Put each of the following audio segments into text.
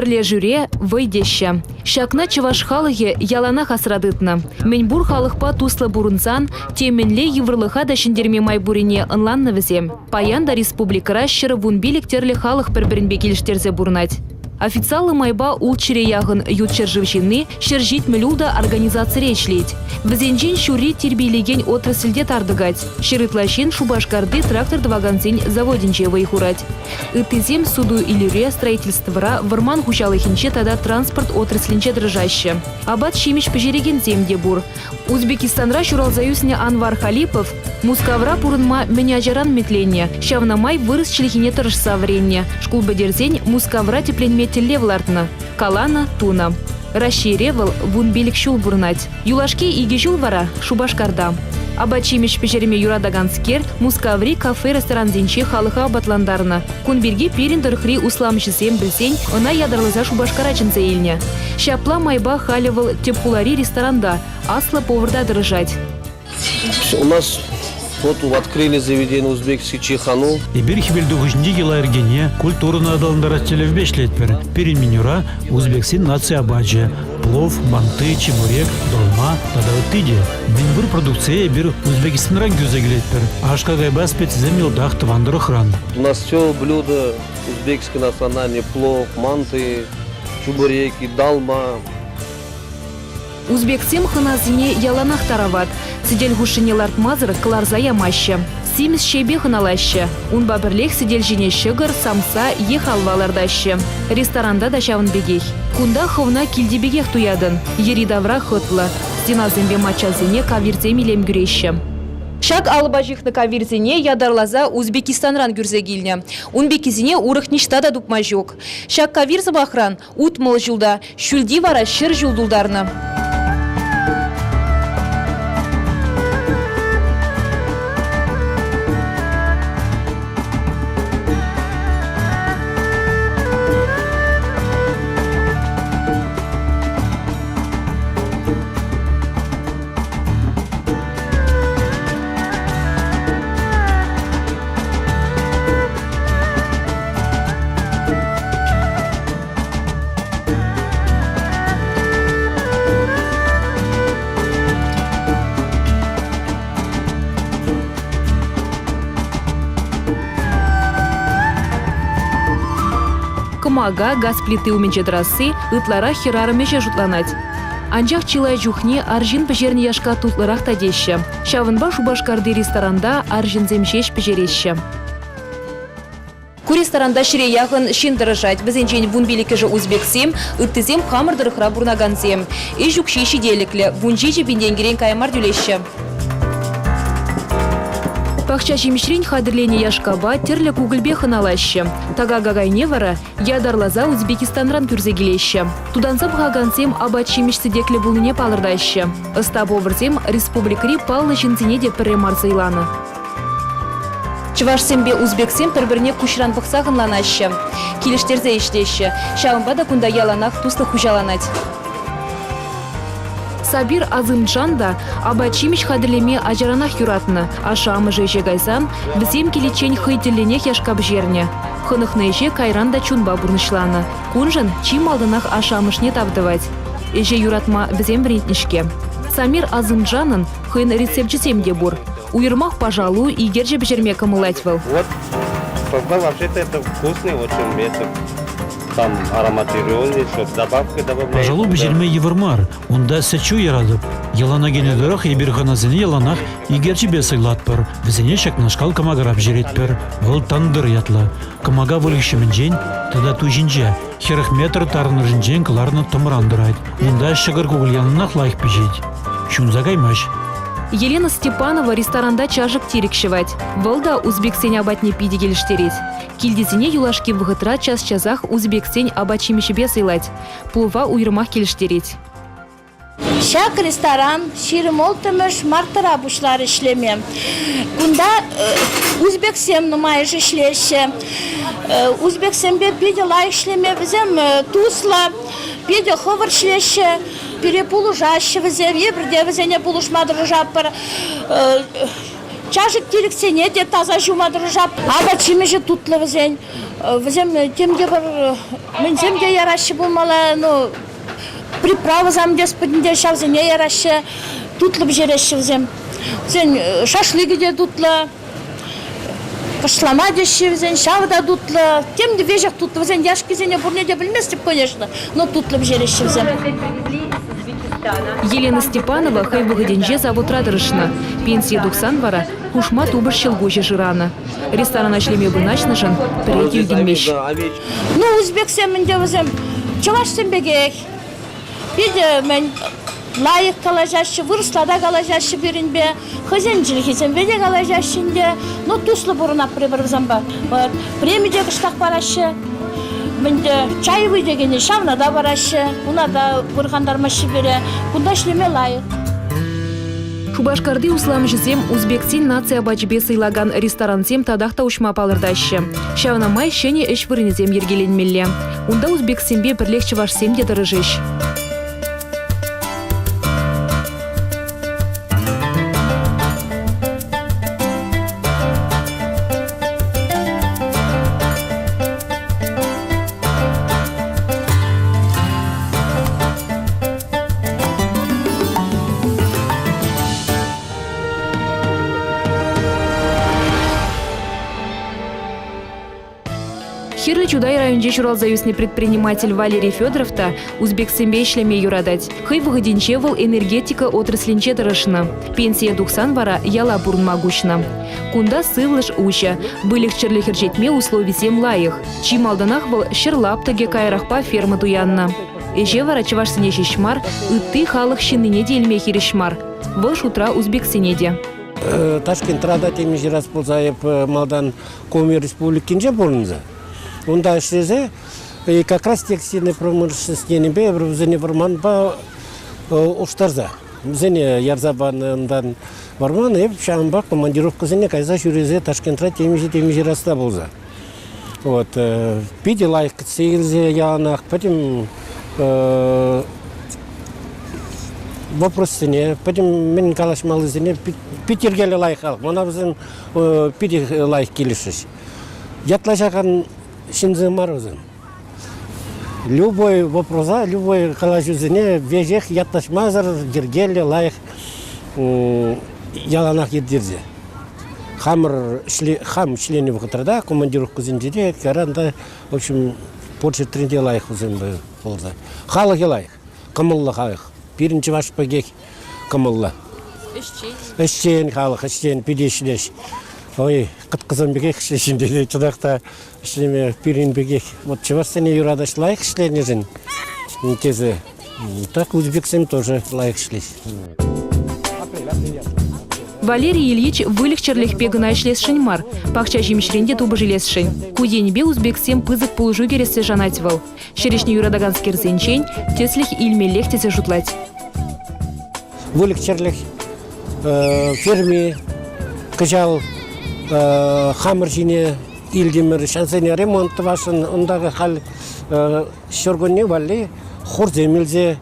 Перле жюре выйдеще. Шакна чаваш халыхе ялана хасрадытна. Меньбур халыхпа туслы бурунсан, теменле еврлыха да шендерме майбурине ынланны візем. Паянда республикара шыры вунбиліктерлі халық бір-бірінбе келіштерзе бурнать. Официалы майба улчире ягын ютчерживщины шержит млюда организация речлить. Взенжин шури тербейлеген отрасльде тардыгать. Шерытлащин шубашкарды трактор дваганцень заводинче выйхурать. Ытызем суду илюре строительствора варман хучалыхинче тада транспорт отраслинче дрожаще. Абат шимиш пожереген земде бур. Узбекистанра шуралзаюсне Анвар Халипов мускавра пурынма меняжеран метленне. Шавнамай вырыс члихине тырышса вренне. Шкул бедерзень мускавра тепленме телевлартна. Калана туна. Расширевал вунбелик шул бурнать. Юлашки иги жул вара шубашкарда. Абачимиш пешереме юрадаганскер мускаври кафе-ресторан зенче халыха батландарна. Кунберги периндырхри усламшысем білсен, она ядарлыза шубашкарачынца елне. Шапла майба халивал тепкулари ресторанда, асла поварда дырыжать. У нас вот открыли заведение узбекский чехану. И берхибельду гужнди гилаергене культурно адалындара телевбешлетпер. Переменюра узбексин нация абаджи. Плов, банты, чебурек, долма, тадавтыде. Минбур продукция бир Узбекистан рангюзеглетпер. Ашка гайба спецземилдах твандырыхран. У нас все блюда узбекские национальные: плов, манты, чебуреки, долма. Узбексем ханазине яланах тарават. Сидель гушине лартмазыр кларза ямаща. Симс шейбе ханалаща. Унба бірлех сидель жине шыгыр, самса, ехалвалардаще. Ресторанда да шавын бегех. Кунда ховна килди бегех туядын. Еридавра хытла. Стена зембе мачазине кавирзе милем гюреща. Шак албажихны кавирзине ядарлаза Узбекистанран гюрзегилне. Унбекизине урых ништада дупмажок. Шак кавирзы бахран утмыл жылда, шүлди вара шыр жылдулдарны. Кымага газ плиты уменче драсы, ытлара херары меше жутланать. Анчах чилай жухне аржин пежерне яшка тутлырах тадеща. Шавынба шубашкарды ресторанда аржин земшеш пежереща. Ку ресторанда шире яғын шин дырыжать. Бізенчен вунбеликежі узбексем, ыттызем хамырдырықра бурнаганзем. И жукши шиделіклі, вунжичі бенденгерен каймар дюлеща. Пахча жемшрин хадырлене яшкаба терлі кугылбе хыналаще. Тага гагайне вара ядарлаза Узбекистанран күрзегелеще. Туданса бхагансем абат шемшсі деклі бұлыне палырдаще. Ыста бовырзем республикари паллы жінзіне де пірре марзайланы. Чывашсембе узбексем бір-біріне күшран бұқса ғынланаще. Келіштерзе іштеше. Шағынбада күнда яланақ туслы хужаланать. Сабир Азымчанда абачимиш хадрлеме ажаранах юратны. Ашамы жеже гайсан, бізем келечен хыйделенех яшкап жерне. Хынықнайже кайранда чунба бурнышланы. Кунжын чим алдынах ашамышне тавдывать. Эже юратма бізем брентнишке. Самир Азымчанын хын рецептчесемде бур. Уйырмах, пожалуй, и герже бежерме камылать был. Вот, вообще-то это вкусный очень метод. Там ароматизированный, что добавка добавляется. Пожалуй, бежерме евармар. Онда сечу ярадып. Ялана генедорах и бирханазыне яланах и герчи бесыглатпыр. Везене шакнашкал камагарап жеретпер. Выл тандыр ятла. Камага вылышымынжен, тада тужинже. Херых метр тарныржынжен кыларны тымрандырайт. Онда шыгыр кугыл янынах лайх пежет. Шунза каймаш. Елена Степанова ресторанда чажык терекшевать. Вылда узбексень абатне пиде келіштерет. Килдезіне юлашки вғытра час-чазах узбексень абачимешебе сыйлать. Плува уйырмах келіштерет. Шак ресторан ширмол тымыш мартыра бушлар ишлеме. Кунда узбексем нумайыш ишлеше. Узбексембе пиде лай ишлеме візем тусла, пиде ховар ишлеше. Перепулужаще візем, ебірде візене пулушмадыр жаппыр. чажик терексене де таза жумадыр жап. Аба чимеже тутлы візен. Візем темге бір мінземге ярашы болмала, ну, приправа замдеспідінде шавзене ярашы, тутлы бжереші візем. Візен шашлыги де тутлы, кышлама деші візен, шавда тутлы, темде вежек тутлы візен, яшки зене бурне де білместіп, конечно, но тутлы бжереші візем. Елена Степанова хайбыгыденже завод радырышна. Пенсия духсан вара, хушма тубыш щелгуче жирана. Ресторан ачлеме быначнышын, пірек югенмеш. Ну, узбек семінде візем, чаваш сембегек. Биде мен лайық калажашы, вырыслада калажашы берінбе, хызенчілік сембеде калажашынде, ну, туслы бұрына прибір віземба. Премиде кыштақ барашы. Менде чайвый дегені шавна да барашы, уна да бұрғандармашы бере, күнда шлеме лайық. Шубашкарды услам жезем узбексин нация бачбе сыйлаган ресторансем тадақта ұшма палырдашы. Шавна май шене эш вырынезем ергеленмелі. Унда узбексембе бірлек чывашсем де дырыжыш. Хирлы Чудай районде чуралзаюсный предприниматель Валерий Федоров-та узбексембе ишлеме юрадать. Хый выгодинче выл энергетика отраслинче дырышна. Пенсия духсан вара яла бурнмагучна. Кунда сывлыш уща, былих черлихер жетме условисем лайых. Чим алданах выл шерлаптыге кайрахпа ферма туянна. Эже вара чавашсыне шишмар, ытты халық шиныне делме хиришмар. Выл шутра узбексенеде. Ташкентрада темежі раз болзайып малдан Коми республикинже болынза. Онда ішлезе, как раз текстильный промышленность небе бір візіне варман ба ұштарза. Візіне ярзабанындан варман, еп шамба командировка зіне кайза жүрезе Ташкентра темежі раста болза. Вот, пиде лайық кітсейлзе яғанақ, потім вопрос зіне, потім мен калашмалы зіне питергелі лайық халық. Мона біздің пиде лайық келішіш. Ятла жақан шинзымар өзін. Любой вопроса, любой калашузыне вежех ятташмазар, дергелі лайық яланақ еддерзе. Хам члені вғытырда, командировку зіндеде, каранда, в общем, почет тренде лайық өзін болда. Халық лайық, қымылы халық. Бірінші ваш пагек қымылы. Іштен халық, іштен педешілеш. Ой, қытқызын бігек ішлешіндегі тұдақта ішлеме пирин бігек. Вот чеварсыне юрадаш лайық ішленежін. Тезі. Так узбексем тоже лайық ішлеш. Валерий Ильич вылих черлих пегына ишлесшін мар. Пақча жемшіренде тубы жилесшін. Куденбе узбексем пызык полужу кересі жанатьвал. Шерешне юрадаган скерзенчен, теслих илмелех тесе жутлать. Вылих черлих ферме, кыжал хамыр жине илдемір шансене ремонт вашын, ондағы хал шоргонне вали хор земелзе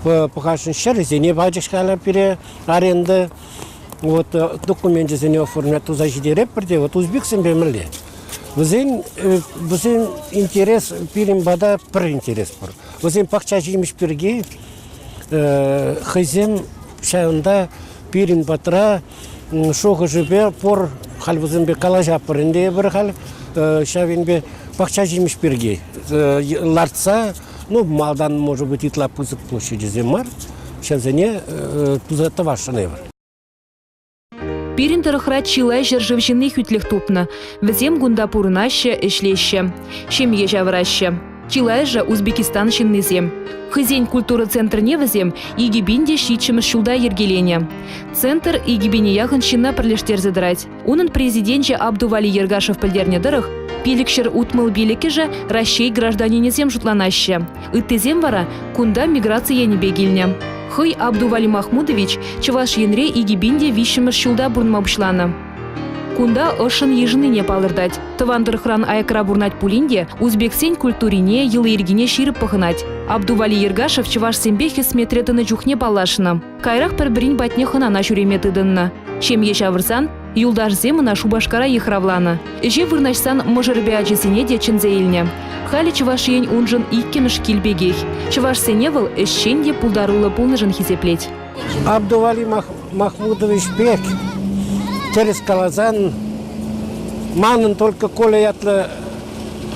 пахашын шерезене бажышкала пере аренды. Вот документ жезене оформят туза жидереп бірде, вот узбексен бемілі. Візен интерес пирим бада пір интерес бар. Візен пақча жиміш бірге хызем шайында пирин батыра шоғы жібе пор хал візен бе калажа пірінде бір хал шайында пақча жиміш бірге. Ларца, ну малдан может быть итла пызык площади земар, шайзене туза тавашыны бар. Пирин тарыхрат чилай жержевжины хүтлих тупна. Візем гунда пурынаще, эшлеще. Шемье жавраще. Чилай же Узбекистан шиннезем. Хызень культура центрне візем игибинде шитчемі шулда ергелене. Центр игибине яғын шина пірлештерзі дырать. Унын президентче Абдували Ергашев пілдерне дырых, пилікшір утмыл билікі же Рашей гражданинезем жутланаще. Ыттезем вара кунда миграция не бегильне. Хый Абдували Махмудович чываш енре игибинде вишімір шулда бурнмабышланы. Кунда ышын ежыныне палырдать. Тывандырхран аякра бурнать пулинде узбексен культурине йылы ергине ширып пахынать. Абдували Ергашев чываш сембе хесметретыны жухне палашына. Кайрах бір бірін батне хынана жүреметыдынна. Шемье шавырсан, Юлдаш земына Шубашкара ехравлана. Эже вырнашсан можырбе ачысыне де чынзейлне. Хали чываш ень унжын иккеныш килбегех. Чываш сеневыл эшшенде пулдарулы пулныжын хизеплеть. Абдували Махмудович Бек через Калазан манын только коля ятлы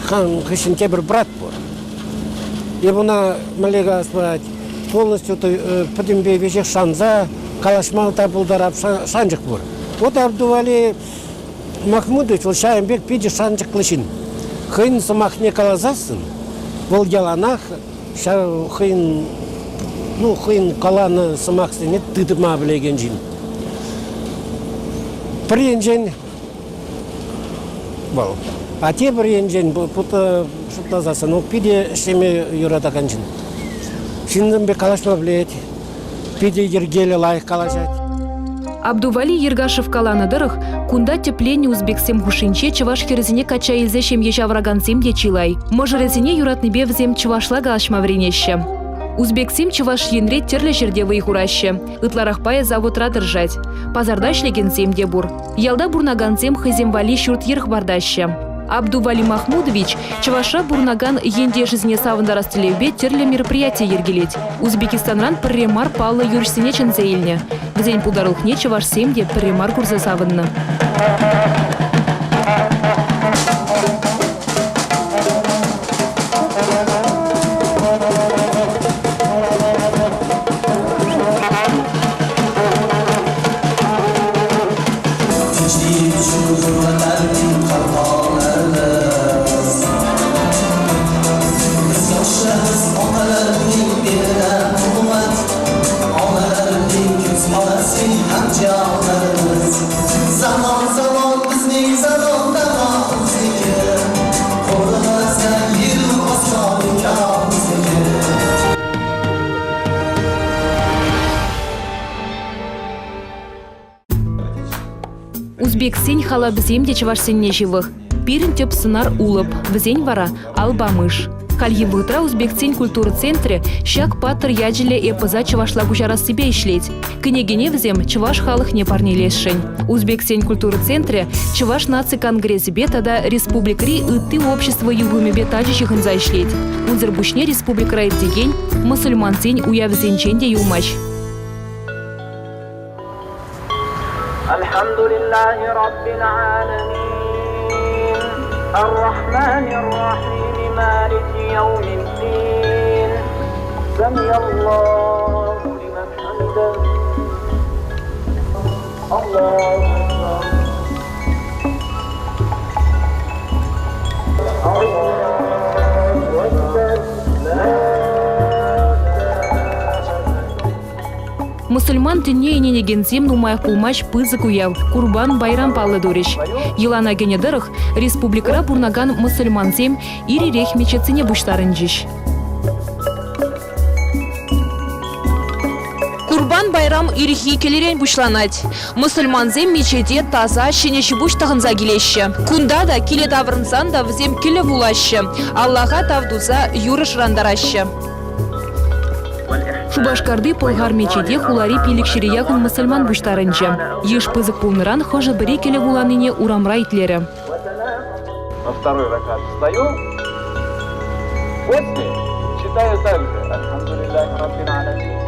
хан сентябрь брат был. И буна малега спать полностью подимбе вежех шанза калашмалта пулдарап шанжык был. Вот Абдували Махмудович ол Шайымбек пиде шанжык лышин. Хын самахне Калазасын бол яланах хын хын каланы самахсыне тыдыма білеген жин. Приенжен бол. А те приенжен бұты шутлазасын, ол пиде шеме юратакан жин. Шинден бе калашма білет, пиде ергелі лайық калашат. Абдували Ергашев каланы дырых, кунда теплени узбексем хушинче чываш херзине кача илзешем ежаврагансем де чилай. Можерезине юратныбе взем чывашла галашма вренеще. Узбексем чываш енре терле жерде выйхураще. Ытларахпая заводра держать. Пазарда шлегенсем де бур. Ялда бурнагансем хызем вали шурт ерх бардаще. Абдували Махмудович чываша бурнаган енде жизне савында растелевбе терле мероприятие ергелеть. Узбекистанран пірремар паллы юршсене чынзейлне. Взень пулдарылхне чываш семде пірремар курза савынны. Узбексень хала бізем де чывашсенне живых. Пирін теп сынар улып, взень вара албамыш. Хальи вытра Узбексень культуры центре щак паттыр яджиле эпыза чывашла бужара себе ишлеть. Княгине взем чываш халых не парнелесшень. Узбексень культуры центре чываш наци конгресс бетада республикри и ты общество югуми бетачищих инза ишлеть. Узербушне республика дегень мусульмансень уявзенченде юмач. الحمد لله رب العالمين الرحمن الرحيم مالك يوم الدين سمع الله لمن حمده الله أكبر Мусульман тенне иненегензем нумаях пулмач пызык уяв, курбан байрам паллы дуриш. Елана генедырых республикара бурнаган мусульманзем ири рех мечетсине буштарынжиш. Курбан байрам ирихи келерен бушланать. Мусульманзем мечеде таза шенеші буштағынза келеші. Кунда да келе таврынсан да взем келе вулашы. Аллаха тавдуза юрыш рандарашы. Шубашкарды полгар мечеде хулари пиликшири яғын мусульман буштарынчы. Еш пызык пулныран хожа біре келе вуланыне урамра итлері. На второй ракат встаю. После читаю также. Альхамдулиллахи раббил аламин.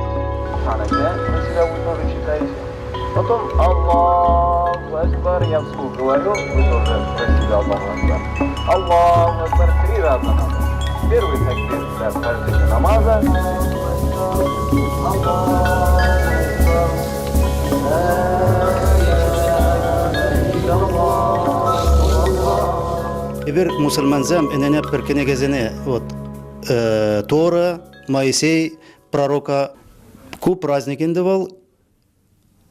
Субханака. Вы себя вы тоже читаете. Потом Аллаху Акбар. Я вслух говорю. Вы тоже про себя Аллаху Акбар. Аллаху Акбар 3 раза надо. Первый такбир для вхождения намаза. Bir musulmanzam enene perkene gezene вот Тора, Моисей, пророка ку праздникин давал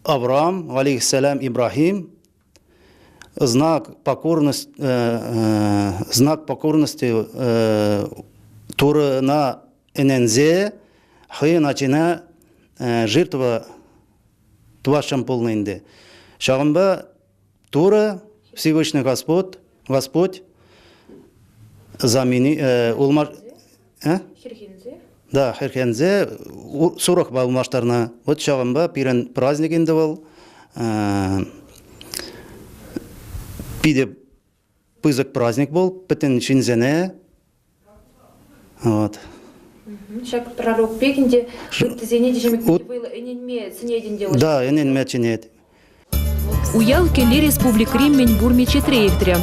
Авраам, алейхиссалям, Ибрахим, знак покорности Тора на энензе хай начина жертва твашам полнынды. Шагымба Тора Всевышний Господь замени да херхензе 40 балмаштарна вот шагымба пирен праздник индивал пиде пызык праздник был, пытен шинзене. Вот. Шак пророк пекинде зене дежемек было эненме синедин делать. Да, эненме чинет. Уял келли республик Рим Меньбур мечетреевтре.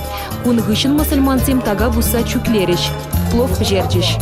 Кун гышын мусульманцем тага буса чуклерич. Плов жерчиш.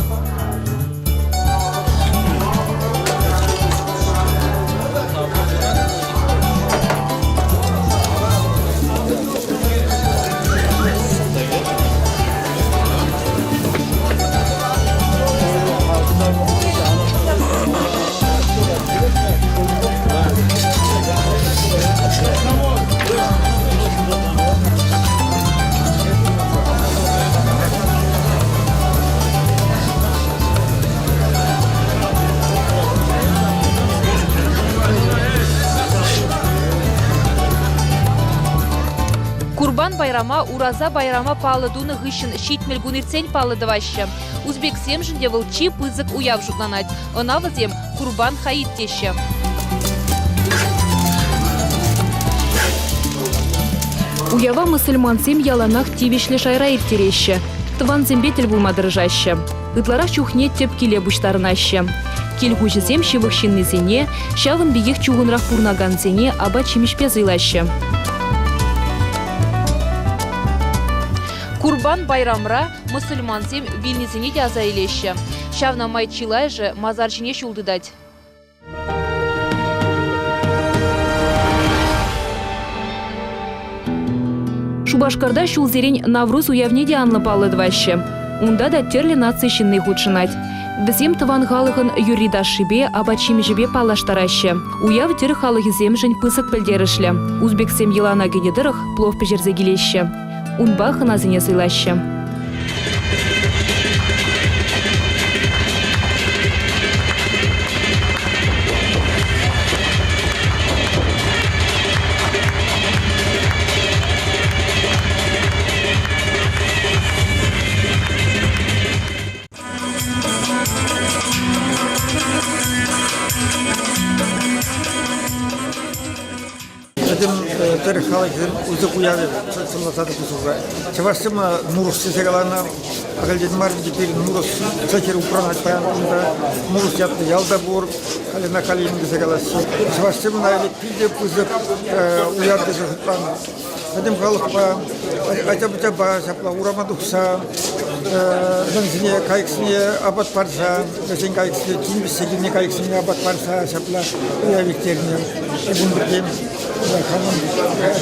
Курбан байрама, ураза байрама палыдуны гышын щитмел гунирцень палыдываще. Узбек семжінде вылчи пызык уяв жутнанать. Онавызем курбан хаид теща. Уява мусульманцем яланах тивишле шайраев тереща. Тван зембетель булмадыржаще. Ытлара чухне тепкиле буштарнаще. Кельгучызем шивықшинны зене, шавын бигех чугынрах пурнаган зене аба чимишпе зыйлаще. Курбан байрамра мусульманцем вильнизине яза илеще. Шавна майчилай же мазарчине шулдыдать. Шубашкарда шулзерень Навруз уявнеде анлы палыдваще. Унда да терли нации шинны худшынать. Візем тыван халығын юрида шибе, абачим жібе палаштараще. Уяв тер халығы земжін пысық пілдерішлі. Узбексем елана генедырық плов пежерзе келеще. Унба хыназыне сыйлаще. Тер халыктын узук уявы сылатады кусуга. Чавашсыма нурус сесегалана агалден марын теперь нурус цехер упранать паянда нурус ятты ялда бур халина халин сесегаласы. Чавашсыма найли пиде пузык уявды жахтан. Адем халыкпа айтабыта шапла урамадукса зензине кайксине абат парса, зен кайксине кимбисегине кайксине абат парса шапла уявиктерне. Бунбурдем Hanım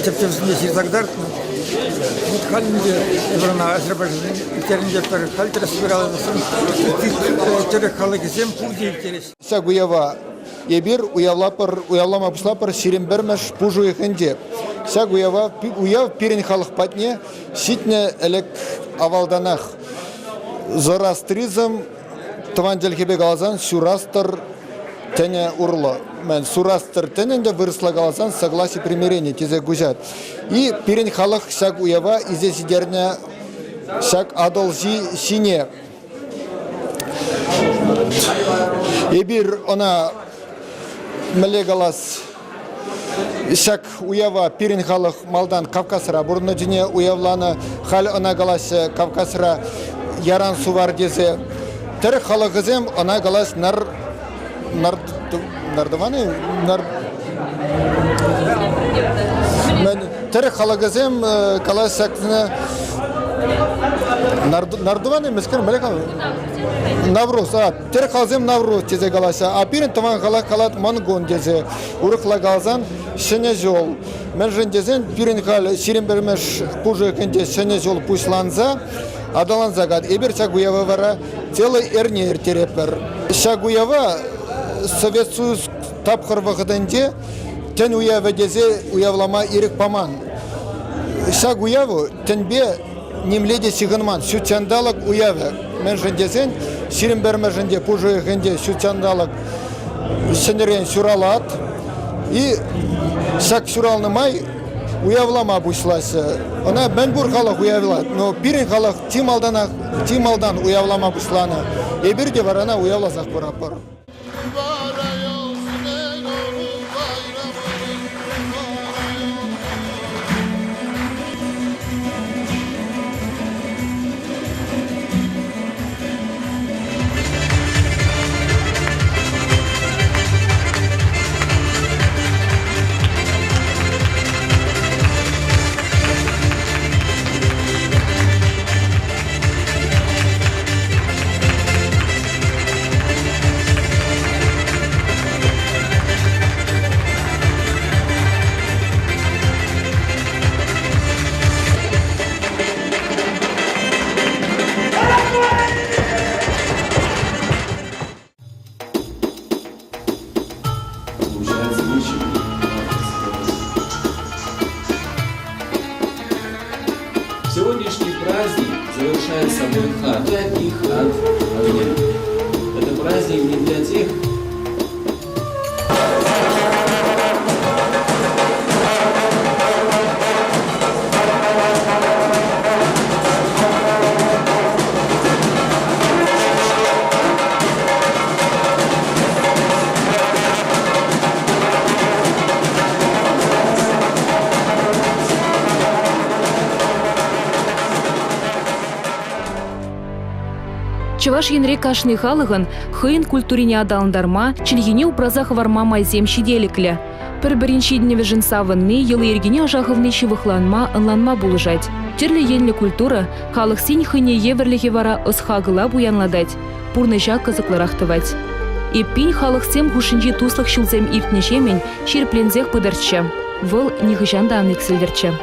tepkimizde şirtakdar. Bu halinde evrana Azerbaycan'ın ülkelerinde kalitesi bir alanısın. Türk halı gezem puldi ülkeler. Saguyava ебир уявлама буслапыр сирен бермеш пужу ехенде. Saguyava уяв пирен халық патне ситне элек авалданах. Зороастризм тванделхебе галазан сюрастыр тене урло. Мен сурастыр тененде выросла галасан согласие примирение тезе гузят. И пирен халах сак уява изе сидерне сак адолжи сине. Ебир она мелегалас сак уява пирен халах малдан Кавказра бурно дине уявлана хал она галас Кавказра яран сувар дезе. Тер халахызем она галас Нардованы мен тер халагазем каласакны Нардованы мескер мелека Навруз тер халазем Навруз тезе галаса а пирен таман халат мангон дезе урыкла галзан шенежол мен жендезен пирен хал сирен бермеш пуже кенде шенежол пусланза адаланза гад эбер чагуява вара целый эрнер терепер чагуява Совет Союз тапқыр вағыдынде тен уява дезе уявлама ирік паман. Шаг уяву тенбе немледе сигынман, сючандалык уява. Мен жендезен, сирен берме женде пужу егенде сючандалык сенерен сюралат. И шаг сюралны май уявлама бушласы. Она Меньбур халық уявлат, но пирен халық тималдан уявлама бушланы. Ебірде барана уявлазақ пырапыр. праздник завершается Мюнхат. От них от мира. Это праздник не для тех, Чаваш енре кашны халыгын хыйын культурине адалындарма, чилгине упразах варма майзем шиделикле. Пір-бірінші дневежін савынны, елы ергене ажағывны шивықланма, ынланма булыжать. Терлі енлі культура халық сен хыне еверліге вара ысхагыла буянладать, пурныжа кызыклырақтывать. Эппин халық сем хушинжи туслық шылзем иртнешемен шерплензех пыдырчы. Выл нихыжанда аныксылдырчы.